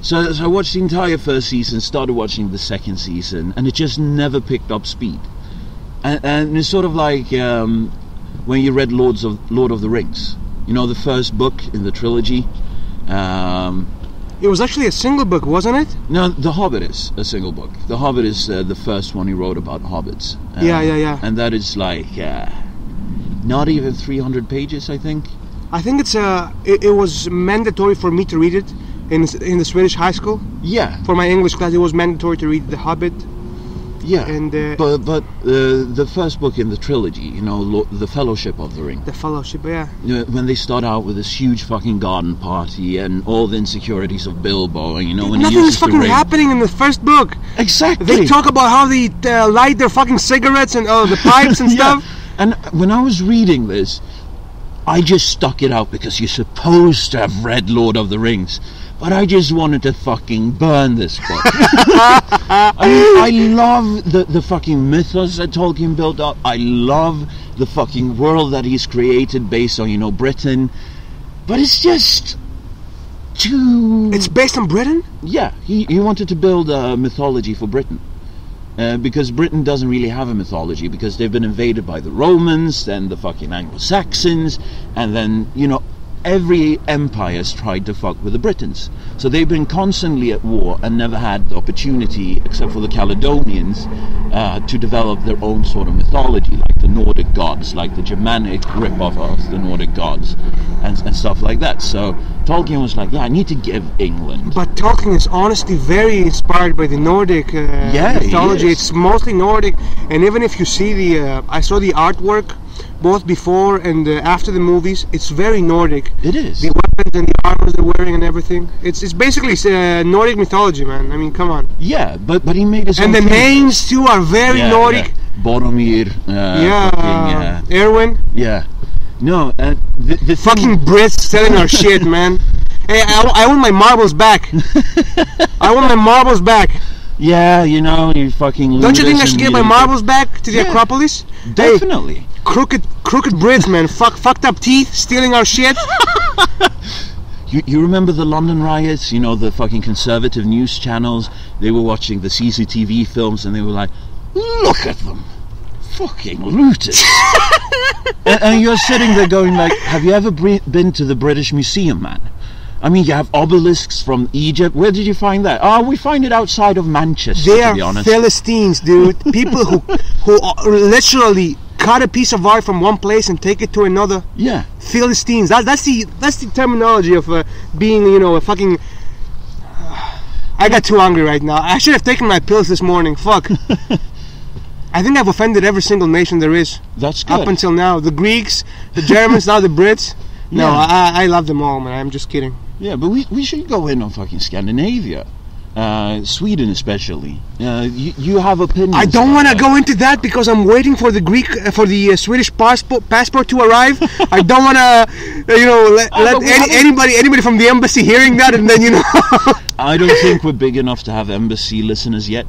So I watched the entire first season, started watching the second season, and it just never picked up speed. And it's sort of like when you read Lord of the Rings. You know, the first book in the trilogy. It was actually a single book, wasn't it? No, The Hobbit is a single book. The Hobbit is the first one he wrote about hobbits. Yeah. And that is like not even 300 pages, I think. I think it was mandatory for me to read it in the Swedish high school. Yeah. For my English class, it was mandatory to read The Hobbit. Yeah. And but the first book in the trilogy, you know, the Fellowship of the Ring. The Fellowship, yeah. When they start out with this huge fucking garden party and all the insecurities of Bilbo, and you know, when nothing he is uses fucking the ring. happening in the first book. Exactly. They talk about how they light their fucking cigarettes and the pipes and stuff. And when I was reading this, I just stuck it out because you're supposed to have read Lord of the Rings. But I just wanted to fucking burn this book. I mean, I love the fucking mythos that Tolkien built up. I love the fucking world that he's created based on, you know, Britain. But it's just too... It's based on Britain? Yeah, he wanted to build a mythology for Britain. Because Britain doesn't really have a mythology, because they've been invaded by the Romans, then the fucking Anglo-Saxons, and then, you know, every empire has tried to fuck with the Britons. So they've been constantly at war and never had the opportunity, except for the Caledonians, to develop their own sort of mythology, like the Nordic gods, like the Germanic rip-off of the Nordic gods, and stuff like that. So Tolkien was like, yeah, I need to give England. But Tolkien is honestly very inspired by the Nordic mythology. It's mostly Nordic, and even if you see I saw the artwork both before and after the movies, it's very Nordic. It is. The weapons and the armors they're wearing and everything. It's basically Nordic mythology, man. I mean, come on. Yeah, but he made his own and the thing. names too are very Nordic. Yeah. Boromir. Erwin. Yeah. No, the fucking Brits selling our shit, man. Hey, I want my marbles back. I want my marbles back. Yeah, you know, you fucking... Don't you think I should get my marbles back to the Acropolis? Definitely. Hey, crooked Brits, man. Fucked up teeth, stealing our shit. You remember the London riots? You know, the fucking conservative news channels? They were watching the CCTV films and they were like, look at them. Fucking looters. and you're sitting there going like, have you ever been to the British Museum, man? I mean, you have obelisks from Egypt. Where did you find that? Oh, we find it outside of Manchester, they to be honest. They are Philistines, dude. People who literally cut a piece of art from one place and take it to another. Yeah. Philistines. That's the terminology of being, you know, a fucking... I got too hungry right now. I should have taken my pills this morning. Fuck. I think I've offended every single nation there is. That's good. Up until now. The Greeks, the Germans, now the Brits. No, I love them all, man. I'm just kidding. Yeah, but we should go in on fucking Scandinavia. Sweden especially. You have opinions. I don't want to go into that because I'm waiting for the Swedish passport to arrive. I don't want to, you know, let anybody from the embassy hearing that, and then, you know. I don't think we're big enough to have embassy listeners yet.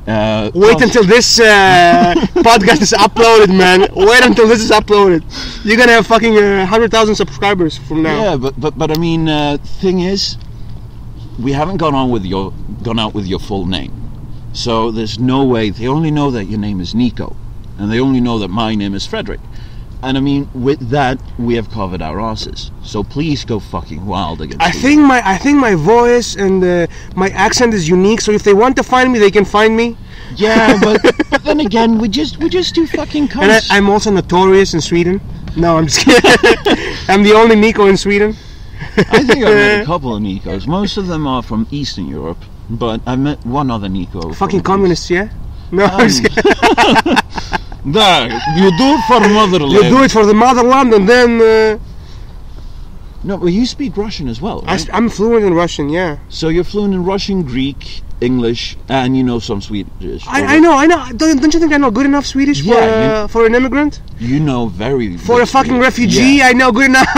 Wait until this podcast is uploaded, man. Wait until this is uploaded. You're gonna have fucking 100,000 subscribers from now. Yeah, but I mean, thing is, we haven't gone out with your full name, so there's no way. They only know that your name is Niko, and they only know that my name is Frederick. And I mean, with that, we have covered our asses. So please go fucking wild against me. I think my voice and my accent is unique. So if they want to find me, they can find me. Yeah, but then again, we just do fucking cunts. And I'm also notorious in Sweden. No, I'm just kidding. I'm the only Niko in Sweden. I think I've met a couple of Nikos. Most of them are from Eastern Europe, but I met one other Niko. Fucking communists, yeah? No, I'm just kidding. There, you do it for motherland. You do it for the motherland, and then... No, but you speak Russian as well, right? I'm fluent in Russian, yeah. So you're fluent in Russian, Greek, English, and you know some Swedish. I know. Don't you think I know good enough Swedish for an immigrant? You know very for a fucking refugee, I know good enough.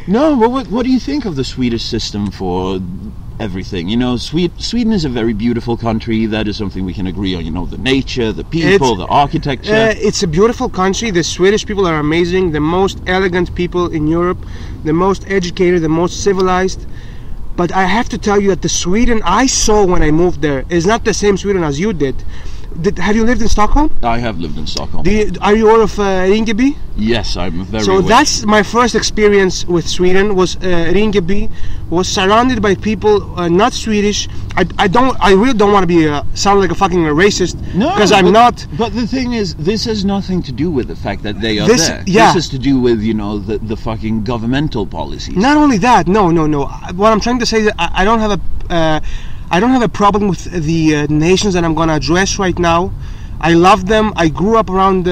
No, but what do you think of the Swedish system for everything? You know, Sweden is a very beautiful country. That is something we can agree on. You know, the nature, the people, the architecture. It's a beautiful country. The Swedish people are amazing. The most elegant people in Europe. The most educated, the most civilized. But I have to tell you that the Sweden I saw when I moved there is not the same Sweden as you did. Have you lived in Stockholm? I have lived in Stockholm. Are you aware of Rinkeby? Yes, I'm very So aware. that's my first experience with Sweden. Was Rinkeby was surrounded by people not Swedish. I really don't want to be sound like a fucking racist, because I'm not. But the thing is, this has nothing to do with the fact that they are there. Yeah. This has to do with, you know, the fucking governmental policies. Not only that, no. What I'm trying to say is that I don't have a problem with the nations that I'm going to address right now. I love them. I grew up around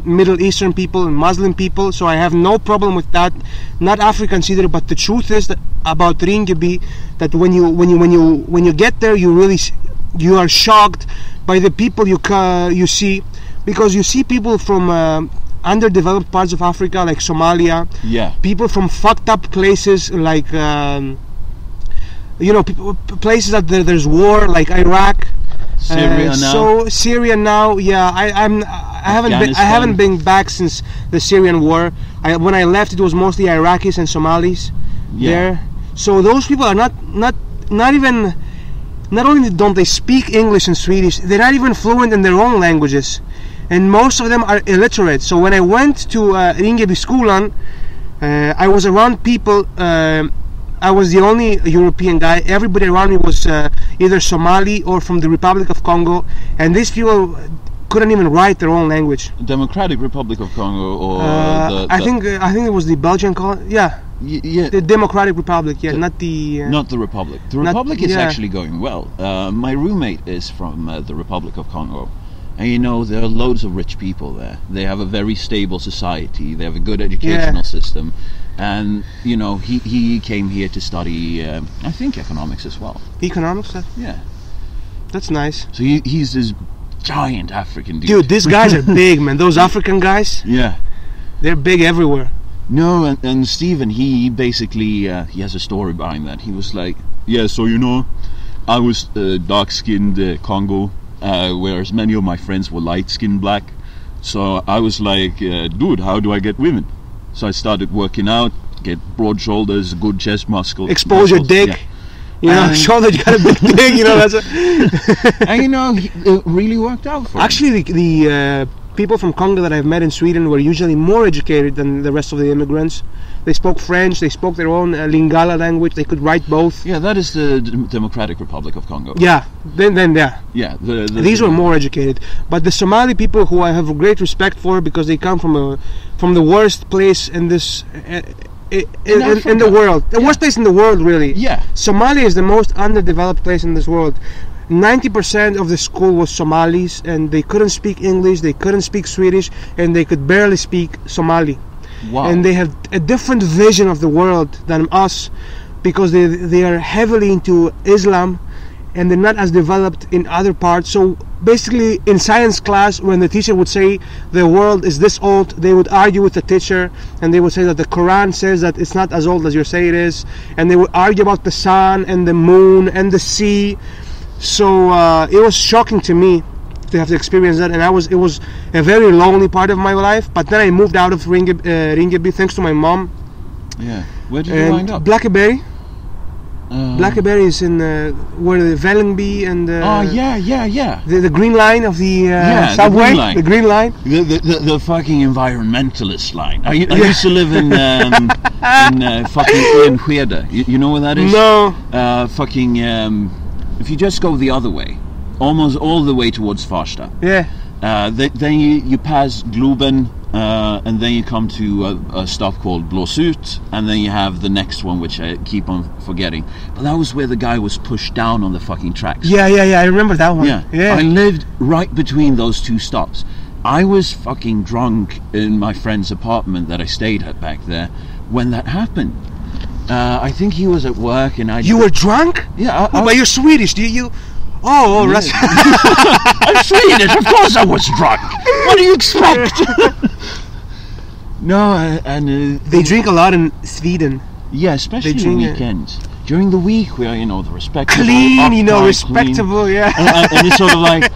Middle Eastern people and Muslim people, so I have no problem with that. Not Africans either. But the truth is that about Rinkeby, that when you get there, you are shocked by the people you see, because you see people from underdeveloped parts of Africa, like Somalia. Yeah. People from fucked up places like. Places that there's war, like Iraq, Syria now. So Syria now, yeah. I haven't been back since the Syrian war. When I left, it was mostly Iraqis and Somalis there. So those people are not even. Not only don't they speak English and Swedish, they're not even fluent in their own languages, and most of them are illiterate. So when I went to Rinkeby skolan, I was around people. I was the only European guy. Everybody around me was either Somali or from the Republic of Congo, and these people couldn't even write their own language. Democratic Republic of Congo, or I think it was the Belgian colony. Yeah, the Democratic Republic. Yeah, not the Republic. The Republic is actually going well. My roommate is from the Republic of Congo. And you know, there are loads of rich people there. They have a very stable society. They have a good educational system. And, you know, he came here to study, I think, economics as well. Economics? Yeah. That's nice. So he's this giant African dude. Dude, these guys are big, man. Those African guys? Yeah. They're big everywhere. No, and Steven, he basically, he has a story behind that. He was like, yeah, so, you know, I was dark-skinned Congo. Whereas many of my friends were light-skinned black. So I was like, dude, how do I get women? So I started working out, get broad shoulders, good chest muscle. Expose your dick. Yeah. You know, show that you got a big dick, you know. And you know, it really worked out for me. Actually, the people from Congo that I've met in Sweden were usually more educated than the rest of the immigrants. They spoke French, they spoke their own Lingala language, they could write both. Yeah, that is the Democratic Republic of Congo. Yeah, then yeah. Yeah, these were more educated. But the Somali people, who I have great respect for, because they come from the worst place in this in the world. The worst place in the world, really. Yeah. Somalia is the most underdeveloped place in this world. 90% of the school was Somalis, and they couldn't speak English, they couldn't speak Swedish, and they could barely speak Somali. Wow. And they have a different vision of the world than us, because they are heavily into Islam, and they're not as developed in other parts. So basically, in science class, when the teacher would say the world is this old, they would argue with the teacher, and they would say that the Quran says that it's not as old as you say it is, and they would argue about the sun and the moon and the sea. So it was shocking to me to have to experience that, and it was a very lonely part of my life. But then I moved out of Rinkeby thanks to my mom. Yeah. Where did you wind up? Blackeberry. Blackeberry is in where the Vällingby and yeah. The green line of the subway. The green line. The fucking environmentalist line. I used to live in fucking Enskede. You know where that is? No. If you just go the other way, almost all the way towards Farsta. Yeah. Then you pass Globen, and then you come to a stop called Blåsut, and then you have the next one, which I keep on forgetting. But that was where the guy was pushed down on the fucking tracks. Yeah. I remember that one. Yeah. I lived right between those two stops. I was fucking drunk in my friend's apartment that I stayed at back there when that happened. I think he was at work, and You were drunk? Yeah. But you're Swedish. Do you? Oh, yeah. I'm Swedish. Of course I was drunk. What do you expect? No, and they drink a lot in Sweden. Yeah, especially on weekends. During the week, we are, the respectable, clean, uptight, respectable, clean. Yeah. And it's sort of like,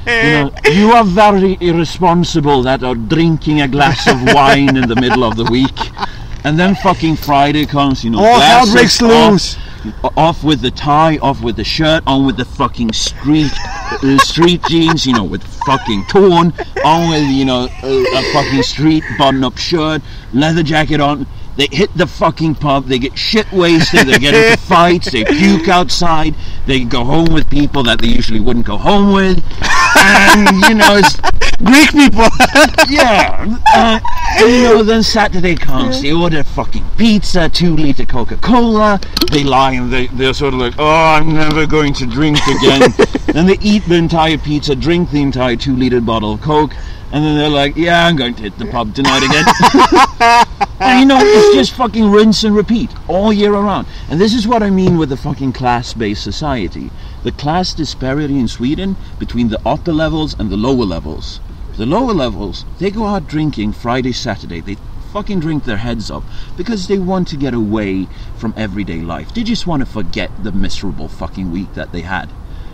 you are very irresponsible that are drinking a glass of wine in the middle of the week. And then fucking Friday comes, all hell breaks loose. Off with the tie, off with the shirt, on with the fucking street jeans, with fucking torn, on with, a fucking street button-up shirt, leather jacket on. They hit the fucking pub, they get shit-wasted, they get into fights, they puke outside, they go home with people that they usually wouldn't go home with, and, it's... Greek people! Yeah. Then Saturday comes, they order fucking pizza, 2-liter Coca-Cola, they lie and they're sort of like, oh, I'm never going to drink again. Then they eat the entire pizza, drink the entire 2-liter bottle of Coke, and then they're like, yeah, I'm going to hit the pub tonight again. And it's just fucking rinse and repeat all year around. And this is what I mean with the fucking class-based society. The class disparity in Sweden between the upper levels and the lower levels. The lower levels, they go out drinking Friday, Saturday. They fucking drink their heads up because they want to get away from everyday life. They just want to forget the miserable fucking week that they had.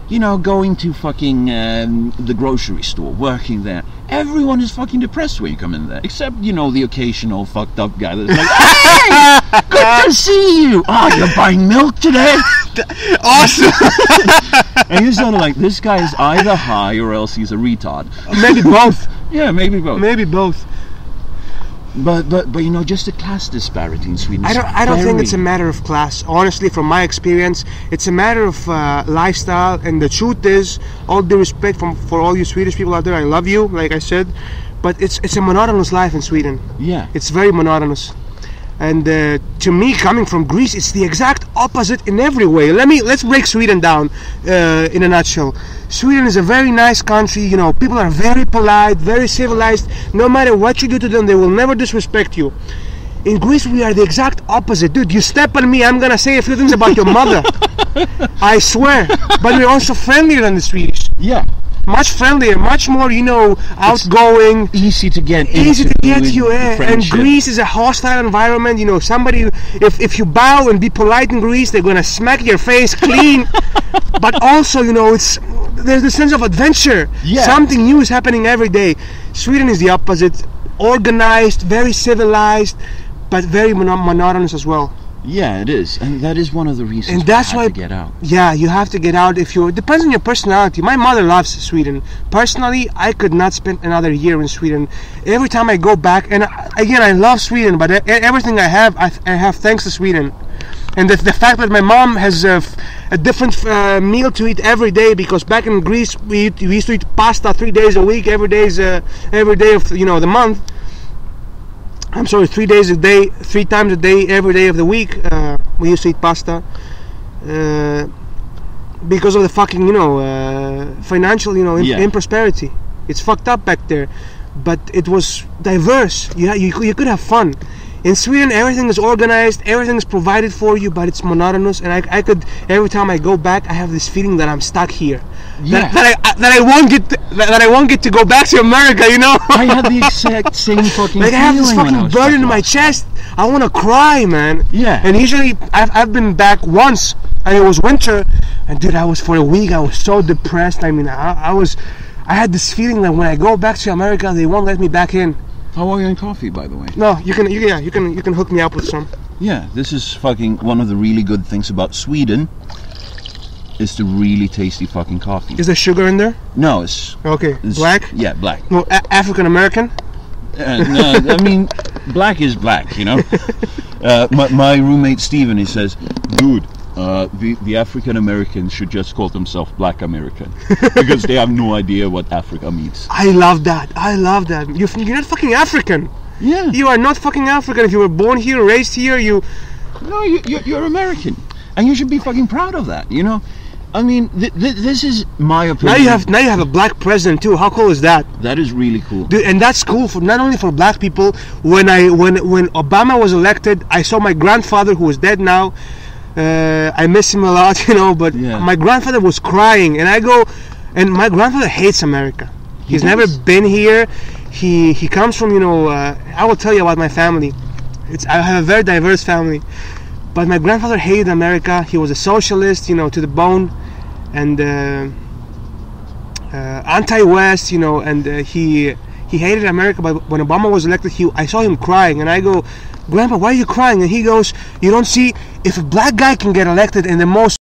Going to fucking the grocery store, working there. Everyone is fucking depressed when you come in there. Except, the occasional fucked up guy that's like, hey, good to see you. Oh, you're buying milk today? Awesome. And you're sort of like, this guy is either high or else he's a retard. Maybe both. Yeah, maybe both. Maybe both. But just the class disparity in Sweden. I don't think it's a matter of class. Honestly, from my experience, it's a matter of lifestyle. And the truth is, all due respect for all you Swedish people out there, I love you, like I said, but it's a monotonous life in Sweden. Yeah, it's very monotonous. And to me, coming from Greece, it's the exact opposite in every way. Let's break Sweden down in a nutshell. Sweden is a very nice country. People are very polite, very civilized. No matter what you do to them, they will never disrespect you. In Greece, we are the exact opposite. Dude, you step on me, I'm gonna say a few things about your mother. I swear. But we're also friendlier than the Swedish. Yeah. Much friendlier, much more, outgoing. It's easy to get you. And Greece is a hostile environment. Somebody, if you bow and be polite in Greece, they're gonna smack your face clean. But also, there's the sense of adventure. Yeah. Something new is happening every day. Sweden is the opposite. Organized, very civilized, but very monotonous as well. Yeah, it is, and that is one of the reasons. And that's why to get out. Yeah, you have to get out. It depends on your personality. My mother loves Sweden. Personally, I could not spend another year in Sweden. Every time I go back, and again, I love Sweden, but everything I have thanks to Sweden. And the fact that my mom has a different meal to eat every day, because back in Greece we used to eat pasta 3 days a week, every day of the month. I'm sorry, 3 days a day, 3 times a day, every day of the week. We used to eat pasta because of the fucking, financial, improsperity. It's fucked up back there, but it was diverse. You could have fun. In Sweden, everything is organized, everything is provided for you, but it's monotonous. And I could, every time I go back, I have this feeling that I'm stuck here. Yeah. That I won't get to go back to America. I had the exact same fucking. Like I have this fucking burden in my chest. I want to cry, man. Yeah. And usually I've been back once, and it was winter, and dude, for a week I was so depressed. I mean, I had this feeling that when I go back to America, they won't let me back in. How are you in coffee, by the way? No, you can hook me up with some. Yeah, this is fucking one of the really good things about Sweden. Is the really tasty fucking coffee. Is there sugar in there? No, it's black. Yeah, black. No, African American. No, I mean, black is black. My roommate Steven, he says, dude, the African Americans should just call themselves Black American because they have no idea what Africa means. I love that. You're not fucking African. Yeah. You are not fucking African. If you were born here, raised here, you're American, and you should be fucking proud of that. I mean, this is my opinion. Now you have a black president too. How cool is that? That is really cool. Dude, and that's cool for not only for black people. When Obama was elected, I saw my grandfather, who is dead now. I miss him a lot, but yeah. My grandfather was crying, and my grandfather hates America. He's never been here. He comes from, I will tell you about my family. I have a very diverse family. But my grandfather hated America. He was a socialist, to the bone, and anti-West, and he hated America. But when Obama was elected, I saw him crying, and I go, Grandpa, why are you crying? And he goes, you don't see, if a black guy can get elected in the most